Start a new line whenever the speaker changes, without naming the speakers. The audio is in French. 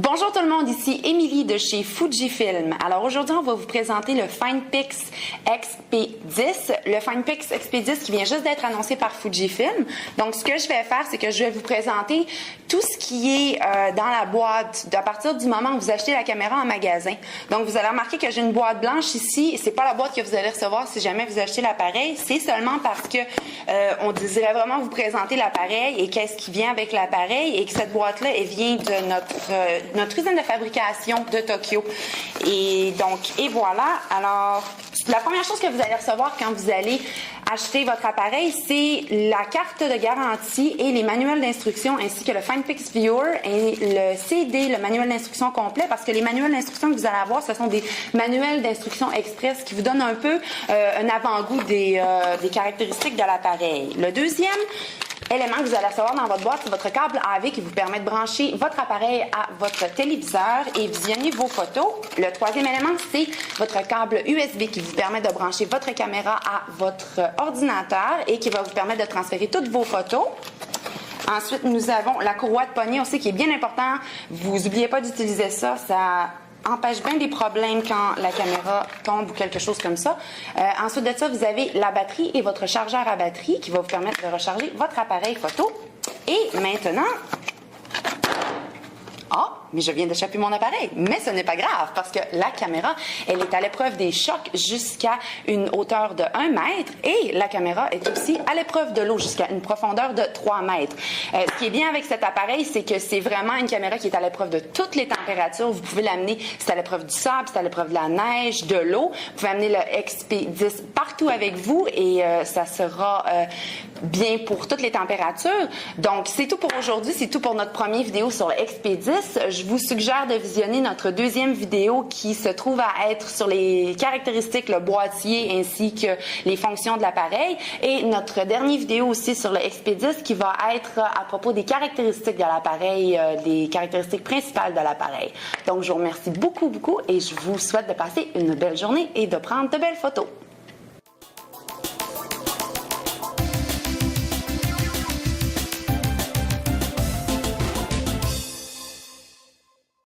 Bonjour tout le monde, ici Émilie de chez Fujifilm. Alors aujourd'hui, on va vous présenter le FinePix XP10. Le FinePix XP10 qui vient juste d'être annoncé par Fujifilm. Donc ce que je vais faire, c'est que je vais vous présenter tout ce qui est dans la boîte à partir du moment où vous achetez la caméra en magasin. Donc vous allez remarquer que j'ai une boîte blanche ici. C'est pas la boîte que vous allez recevoir si jamais vous achetez l'appareil. C'est seulement parce que on désirait vraiment vous présenter l'appareil et qu'est-ce qui vient avec l'appareil et que cette boîte-là, elle vient de notre usine de fabrication de Tokyo. Et donc, et voilà. Alors, la première chose que vous allez recevoir quand vous allez acheter votre appareil, c'est la carte de garantie et les manuels d'instruction ainsi que le FinePix Viewer et le CD, le manuel d'instruction complet, parce que les manuels d'instruction que vous allez avoir, ce sont des manuels d'instruction express qui vous donnent un peu un avant-goût des caractéristiques de l'appareil. Le deuxième élément que vous allez recevoir dans votre boîte, c'est votre câble AV qui vous permet de brancher votre appareil à votre téléviseur et visionner vos photos. Le troisième élément, c'est votre câble USB qui vous permet de brancher votre caméra à votre ordinateur et qui va vous permettre de transférer toutes vos photos. Ensuite, nous avons la courroie de poignée aussi qui est bien important. Vous n'oubliez pas d'utiliser ça. Ça empêche bien des problèmes quand la caméra tombe ou quelque chose comme ça. Ensuite de ça, vous avez la batterie et votre chargeur à batterie qui va vous permettre de recharger votre appareil photo. Et maintenant, mais je viens d'échapper mon appareil. Mais ce n'est pas grave parce que la caméra, elle est à l'épreuve des chocs jusqu'à une hauteur de 1 mètre et la caméra est aussi à l'épreuve de l'eau jusqu'à une profondeur de 3 mètres. Ce qui est bien avec cet appareil, c'est que c'est vraiment une caméra qui est à l'épreuve de toutes les températures. Vous pouvez l'amener, c'est à l'épreuve du sable, c'est à l'épreuve de la neige, de l'eau. Vous pouvez amener le XP10 partout avec vous et ça sera bien pour toutes les températures. Donc, c'est tout pour aujourd'hui. C'est tout pour notre première vidéo sur le XP10. Je vous suggère de visionner notre deuxième vidéo qui se trouve à être sur les caractéristiques, le boîtier ainsi que les fonctions de l'appareil. Et notre dernière vidéo aussi sur le XP10 qui va être à propos des caractéristiques de l'appareil, des caractéristiques principales de l'appareil. Donc, je vous remercie beaucoup et je vous souhaite de passer une belle journée et de prendre de belles photos.